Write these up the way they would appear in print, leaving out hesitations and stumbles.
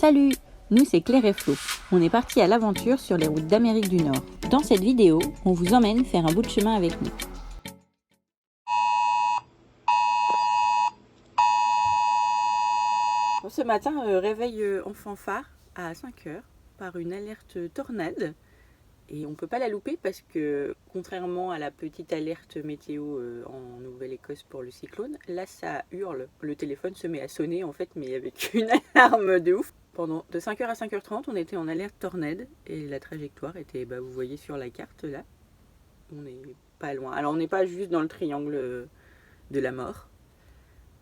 Salut, nous c'est Claire et Flo. On est partis à l'aventure sur les routes d'Amérique du Nord. Dans cette vidéo, on vous emmène faire un bout de chemin avec nous. Ce matin, réveil en fanfare à 5h par une alerte tornade. Et on ne peut pas la louper parce que, contrairement à la petite alerte météo en Nouvelle-Écosse pour le cyclone, là ça hurle. Le téléphone se met à sonner en fait, mais avec une alarme de ouf. De 5h à 5h30, on était en alerte tornade et la trajectoire était, vous voyez sur la carte là, on n'est pas loin. Alors on n'est pas juste dans le triangle de la mort,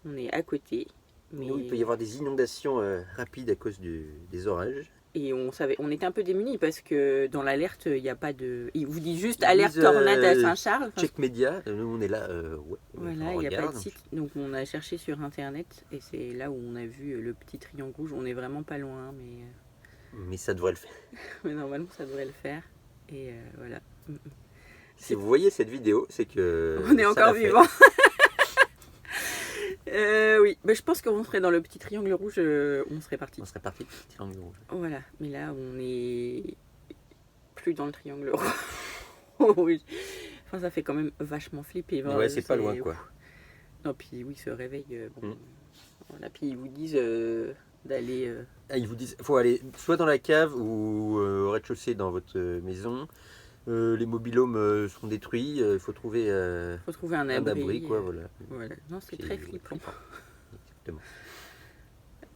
on est à côté. Mais... Nous, il peut y avoir des inondations rapides à cause des orages. Et on était un peu démunis parce que dans l'alerte, il n'y a pas de... Ils vous disent juste alerte tornade à Saint-Charles. Check Média, nous on est là. Voilà, il n'y a pas de site. Donc on a cherché sur internet et c'est là où on a vu le petit triangle rouge. On n'est vraiment pas loin, mais ça devrait le faire. Mais normalement, ça devrait le faire. Et voilà. Si vous voyez cette vidéo, c'est que... On est encore vivant. Oui, je pense qu'on serait dans le petit triangle rouge, on serait parti. On serait parti du petit triangle rouge. Voilà, mais là on est plus dans le triangle rouge. Enfin, ça fait quand même vachement flipper. Ouais, c'est pas loin quoi. Non, puis oui, ce réveil, voilà, puis ils vous disent d'aller. Ils vous disent, faut aller soit dans la cave ou au rez-de-chaussée dans votre maison. Les mobil-homes sont détruits, il faut trouver un abri quoi, voilà. Non, c'est très flippant. Exactement.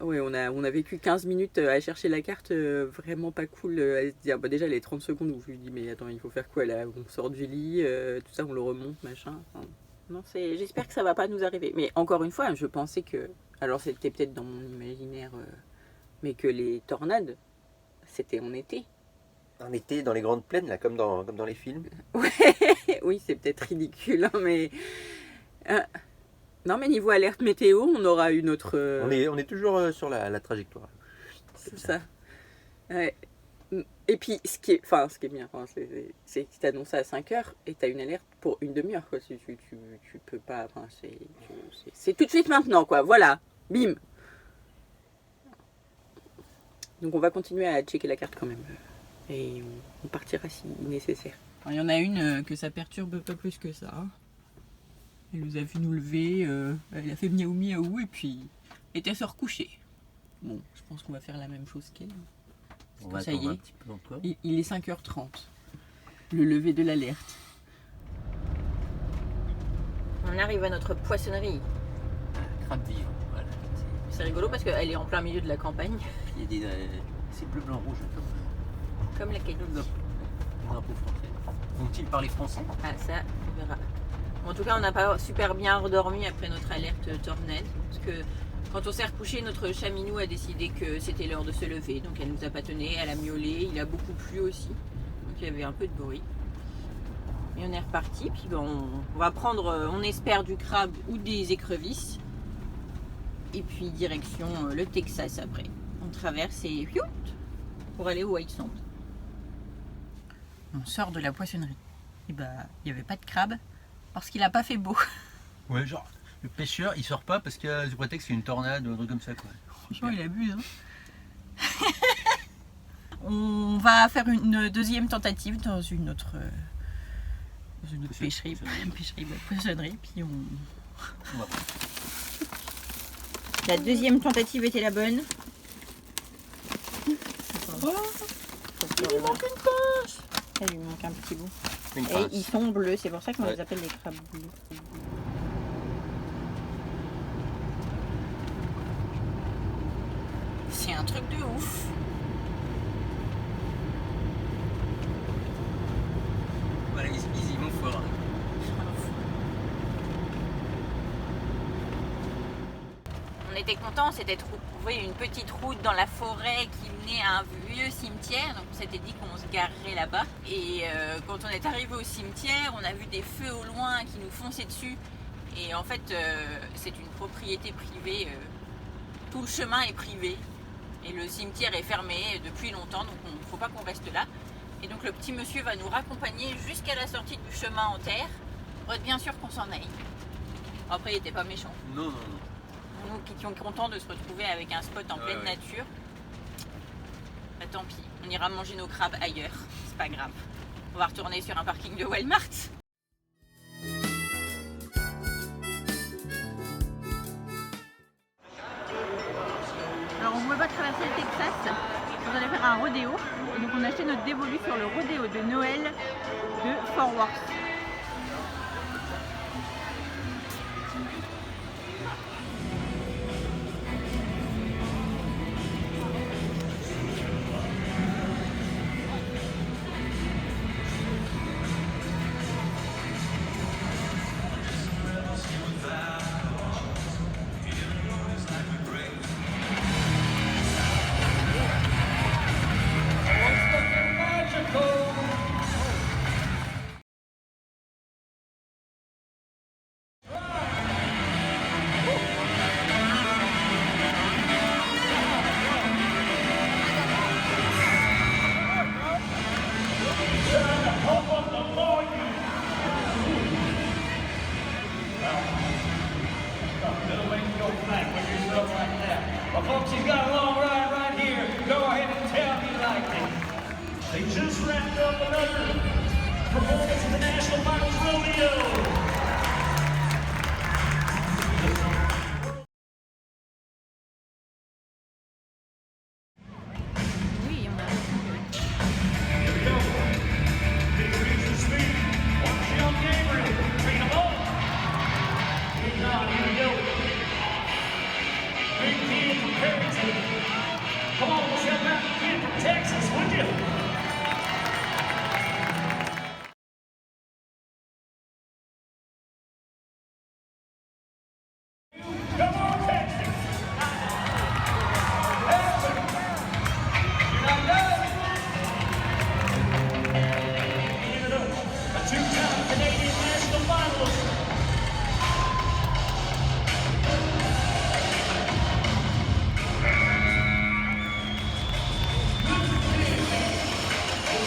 Ouais, on a vécu 15 minutes à chercher la carte, vraiment pas cool, à se dire, déjà les 30 secondes où je lui dis mais attends, il faut faire quoi là, on sort du lit, tout ça, on le remonte, machin. Enfin, non, j'espère que ça va pas nous arriver. Mais encore une fois, je pensais que, alors c'était peut-être dans mon imaginaire, mais que les tornades, c'était en été. En été, dans les grandes plaines, là, comme dans les films. Ouais, oui, c'est peut-être ridicule, hein, mais... non, mais niveau alerte météo, on aura une autre... On est toujours sur la trajectoire. C'est ça. Ouais. Et puis, ce qui est bien, c'est que tu annonces à 5h et tu as une alerte pour une demi-heure, quoi. Tu peux pas... c'est tout de suite maintenant, quoi. Voilà. Bim. Donc, on va continuer à checker la carte quand même. Et on partira si nécessaire. Il y en a une que ça perturbe pas plus que ça. Elle nous a vu nous lever, elle a fait miaou miaou et puis elle était se recoucher. Bon, je pense qu'on va faire la même chose qu'elle. On va ça y est, un petit peu encore. Il est 5h30. Le lever de l'alerte. On arrive à notre poissonnerie. Crabe vivant, voilà. C'est rigolo parce qu'elle est en plein milieu de la campagne. Il y a c'est bleu, blanc, rouge. Comme la quête. Le drapeau français. Vont-ils parler français? Ah, ça, on verra. En tout cas, on n'a pas super bien redormi après notre alerte tornade. Parce que quand on s'est recouché, notre chaminou a décidé que c'était l'heure de se lever. Donc elle nous a pas tenu, elle a miaulé. Il a beaucoup plu aussi. Donc il y avait un peu de bruit. Et on est reparti. Puis on va prendre, on espère, du crabe ou des écrevisses. Et puis direction le Texas après. On traverse et pour aller au White Sand. On sort de la poissonnerie. Et il n'y avait pas de crabe parce qu'il n'a pas fait beau. Ouais, genre, le pêcheur il sort pas parce qu'il y a du prétexte qu'il y a une tornade ou un truc comme ça quoi. Franchement, il abuse. On va faire une deuxième tentative dans une autre pêcherie, poissonnerie. Puis on va. La deuxième tentative était la bonne. Il lui manque une pince. Ça lui manque un petit bout. Et ils sont bleus, c'est pour ça qu'on les appelle les crabes bleus. C'est un truc de ouf. Voilà, ils vont fort. On était contents, on s'était trouvé une petite route dans la forêt qui menait à un vieux cimetière. Donc on s'était dit qu'on se garerait là-bas. Et quand on est arrivé au cimetière, on a vu des feux au loin qui nous fonçaient dessus. Et en fait, c'est une propriété privée. Tout le chemin est privé. Et le cimetière est fermé depuis longtemps, donc il ne faut pas qu'on reste là. Et donc le petit monsieur va nous raccompagner jusqu'à la sortie du chemin en terre, pour être bien sûr qu'on s'en aille. Après, il n'était pas méchant. Non. Nous qui étions contents de se retrouver avec un spot en pleine nature. tant pis, on ira manger nos crabes ailleurs, c'est pas grave. On va retourner sur un parking de Walmart. Alors on ne pouvait pas traverser le Texas, on allait faire un rodéo, et donc on a acheté notre dévolu sur le rodéo de Noël de Fort Worth. Well, folks, you've got a long ride right here. Go ahead and tell me you like it. They just wrapped up another performance of the National Finals Rodeo. Oui, on a Here we go. Big future speed. Watch young Gabriel. Bring them up. Here we go. Big kid from Perryton. Come on, let's help out the kid from Texas, would you? Come on, Texas. Help it. You're not done. Give it up. A two-time Canadian national finalist.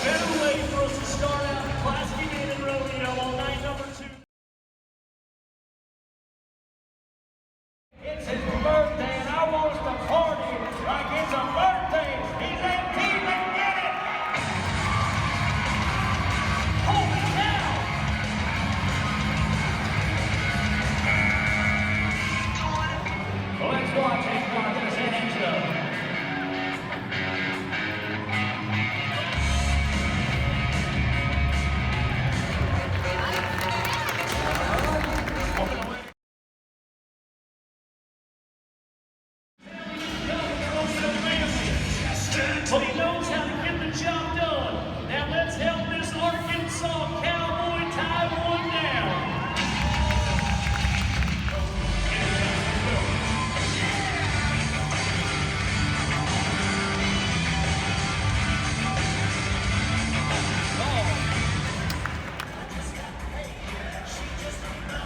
Better way for us to start out the Classic Indian Rodeo on night number 2. It's his birthday and I want us to party like it's a birthday. He's 18 and get it. Holy cow. Well, let's watch Hancock get his hands up. But he knows how to get the job done. Now let's help this Arkansas cowboy tie one down.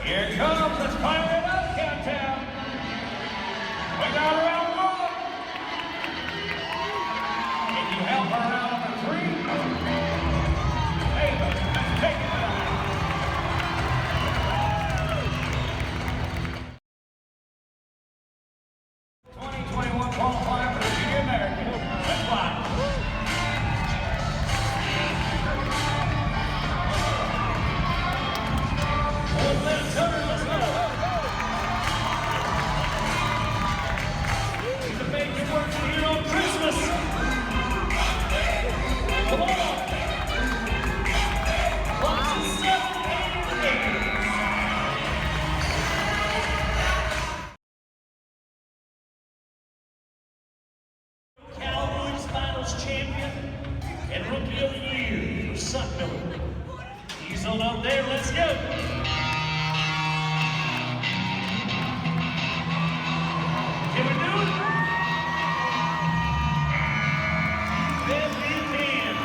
Here it comes. Let's fire it up, Countdown. We got her out one. Can you help her out on the 3? Ava, take it back. 2021 qualifier for the Junior American. Let's fly. One left turn, let's go. He's a baby working here on Christmas. Come on. Boxes 7, 8, and 8. Cowboys Finals champion and Rookie of the Year for Sutton. He's on up there. Let's go. Can we do it? Then we can.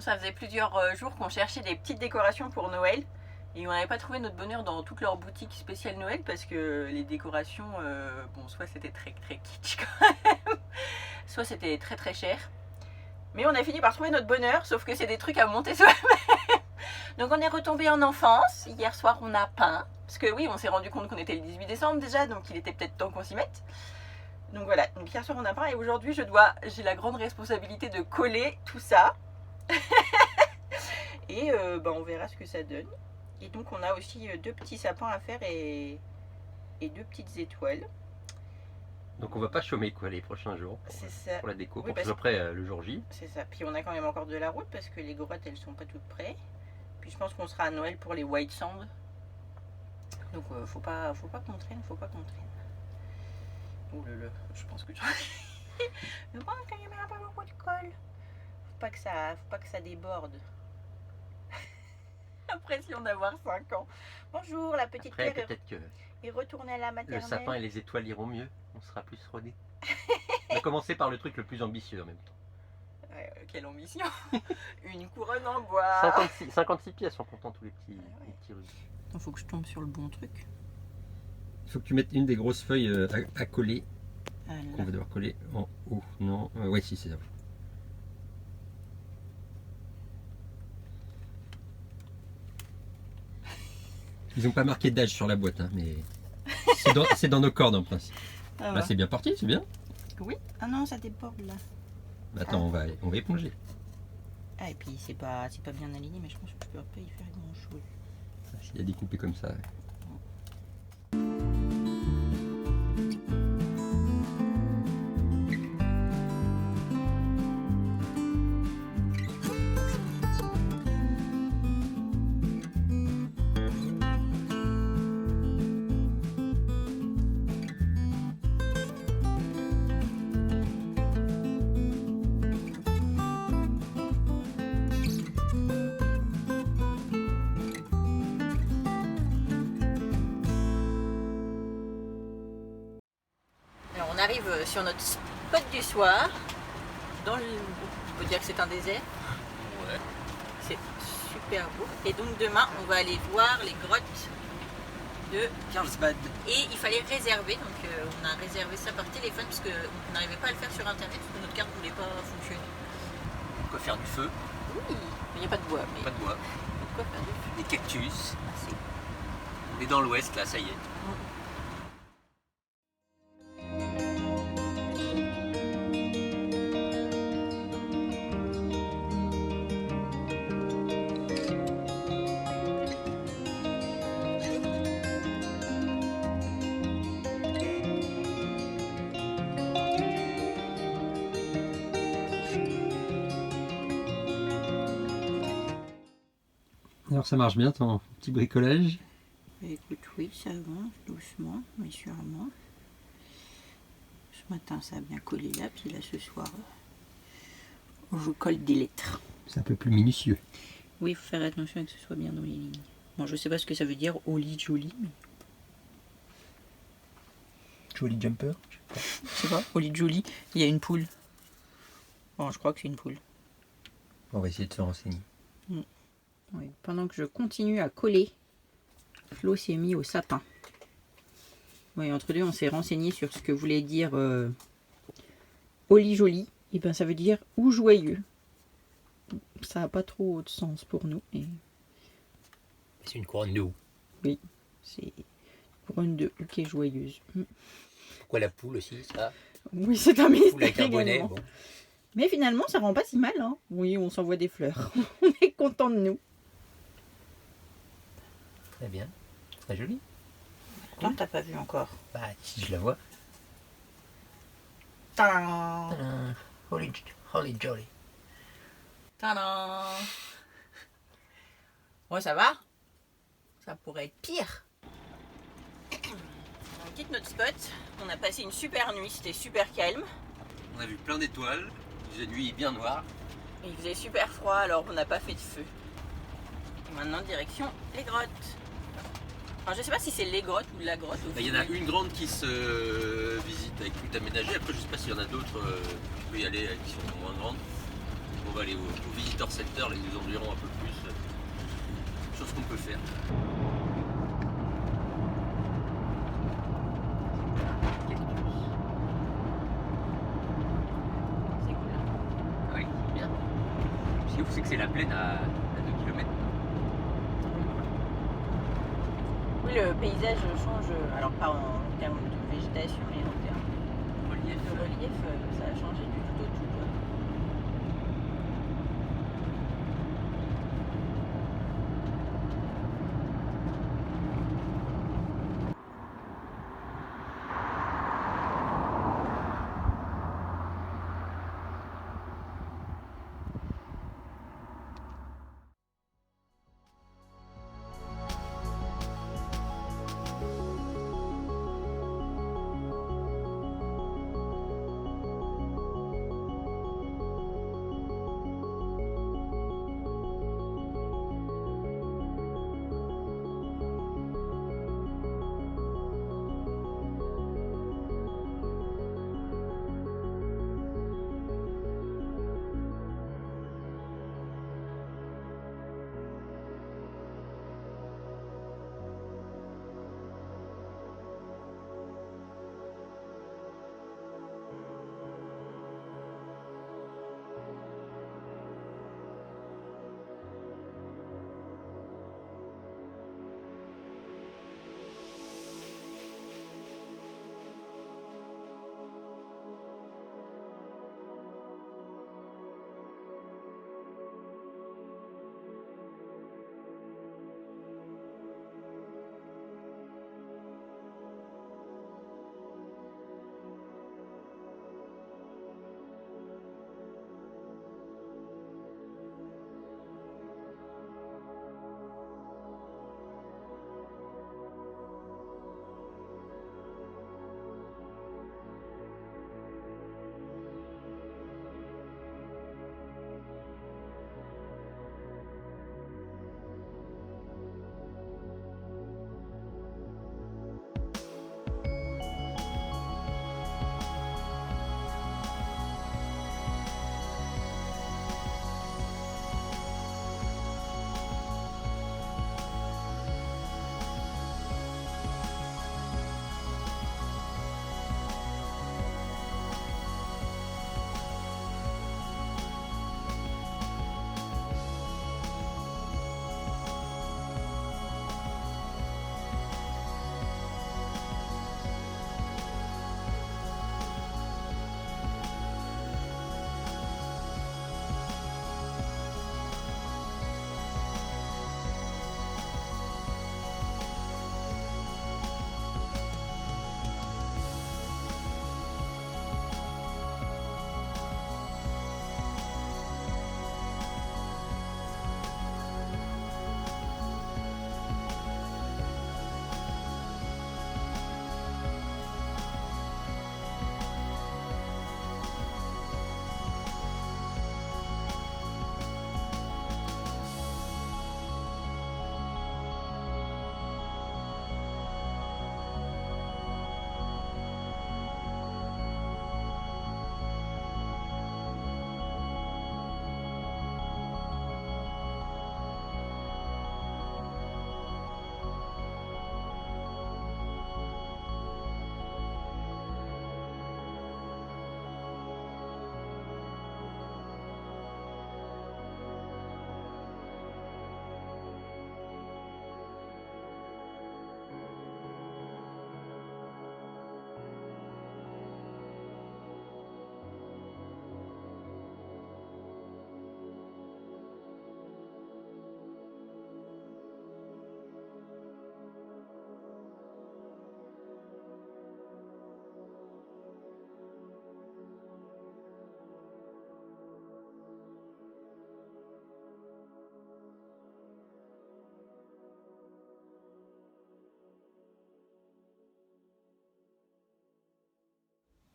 Ça faisait plusieurs jours qu'on cherchait des petites décorations pour Noël Et on n'avait pas trouvé notre bonheur dans toutes leurs boutiques spéciales Noël parce que les décorations, bon, soit c'était très très kitsch quand même, soit c'était très très cher. Mais on a fini par trouver notre bonheur, sauf que c'est des trucs à monter soi-même. Donc on est retombé en enfance. Hier soir on a peint. Parce que oui, on s'est rendu compte qu'on était le 18 décembre déjà, donc il était peut-être temps qu'on s'y mette. Donc voilà, donc hier soir on a peint et aujourd'hui j'ai la grande responsabilité de coller tout ça. Et on verra ce que ça donne. Et donc on a aussi 2 petits sapins à faire et 2 petites étoiles. Donc on va pas chômer quoi les prochains jours pour la déco, pour que ce soit prêt le jour J. C'est ça, puis on a quand même encore de la route parce que les grottes elles sont pas toutes prêtes. Puis je pense qu'on sera à Noël pour les White Sand. Donc faut pas qu'on traîne, faut pas qu'on traîne. Oh là là, je pense que je pense qu'il y a pas beaucoup de colle. Faut pas que ça déborde. L'impression d'avoir 5 ans. Bonjour, la petite Après, Pierre peut-être que est retournée à la maternelle. le sapin et les étoiles iront mieux, on sera plus rodés. On va commencer par le truc le plus ambitieux en même temps. Ouais, quelle ambition. Une couronne en bois. 56 pièces en comptant tous les petits rubis. Il faut que je tombe sur le bon truc. Il faut que tu mettes une des grosses feuilles à coller. Voilà. On va devoir coller en haut. Non, ouais, si, c'est ça. Ils n'ont pas marqué d'âge sur la boîte, hein, mais c'est dans nos cordes en principe. Ah Bah, c'est bien parti, c'est bien. Oui. Ah non, ça déborde là. Bah, attends, on va éponger. Ah et puis c'est pas bien aligné, mais je pense que je peux pas y faire grand chose. S'il y a découpé comme ça. Alors on arrive sur notre spot du soir. On peut dire que c'est un désert. Ouais. C'est super beau. Et donc demain on va aller voir les grottes de Carlsbad. Et il fallait réserver, donc on a réservé ça par téléphone parce qu'on n'arrivait pas à le faire sur internet parce que notre carte ne voulait pas fonctionner. Quoi faire du feu? Oui, il n'y a pas de bois. Mais Pas de bois. quoi faire du feu? Des cactus. Ah, c'est- On est dans l'ouest là, ça y est. Alors ça marche bien ton petit bricolage? Écoute, oui, ça avance doucement, mais sûrement. Ce matin, ça a bien collé là, puis là, ce soir, je colle des lettres. C'est un peu plus minutieux. Oui, il faut faire attention à que ce soit bien dans les lignes. Bon, je sais pas ce que ça veut dire, Holy Jolly, mais Jolly jumper? je sais pas, Holy Jolly, il y a une poule. Bon, je crois que c'est une poule. On va essayer de se renseigner. Oui. Pendant que je continue à coller, Flo s'est mis au sapin. Oui, entre deux, on s'est renseigné sur ce que voulait dire Holy Jolly. Et ben, ça veut dire ou joyeux. Ça n'a pas trop de sens pour nous. Et C'est une couronne de houx. c'est couronne de houx qui est joyeuse. Pourquoi la poule aussi, ça? Oui, c'est un mystère Poule avec un bonnet, également. bon. Mais finalement, ça rend pas si mal. Hein. Oui, on s'envoie des fleurs. On est content de nous. Très bien. Très joli. Toi, t'as pas vu encore. Bah, si je la vois. Tadam. Holy jolly. Tadam. Ouais, ça va. Ça pourrait être pire. On quitte notre spot. On a passé une super nuit. C'était super calme. On a vu plein d'étoiles. Il faisait nuit bien noire. Il faisait super froid, alors on n'a pas fait de feu. Et maintenant, direction les grottes. Enfin, je sais pas si c'est les grottes ou la grotte. Il y en a une grande qui se visite avec tout aménagé. Après, je sais pas s'il y en a d'autres tu peux y aller qui sont moins grandes. On va aller au Visitor Center, les nous enverront un peu plus. chose qu'on peut faire. C'est cool. Oui, c'est bien. Ce qui est ouf, c'est que c'est la plaine à 2 km. Oui, le paysage change, alors pas en termes de végétation, mais en termes de relief, ça a changé du tout au tout, quoi.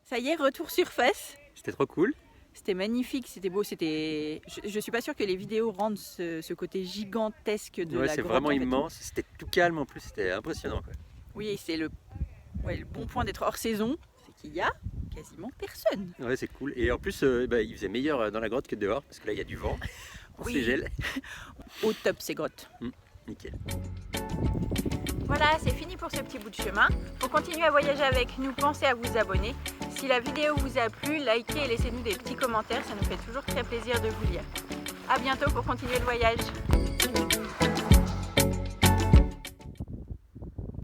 Ça y est, retour surface. C'était trop cool. C'était magnifique, c'était beau, c'était. Je suis pas sûre que les vidéos rendent ce côté gigantesque de la grotte. C'est vraiment en fait. immense. C'était tout calme en plus, c'était impressionnant, quoi. Oui, c'est le bon point d'être hors saison, c'est qu'il y a quasiment personne. Ouais, c'est cool. Et en plus, il faisait meilleur dans la grotte que dehors, parce que là, il y a du vent. On se gèle. Au top ces grottes. Nickel. Voilà, c'est fini pour ce petit bout de chemin. Pour continuer à voyager avec nous, pensez à vous abonner. Si la vidéo vous a plu, likez et laissez-nous des petits commentaires, ça nous fait toujours très plaisir de vous lire. A bientôt pour continuer le voyage.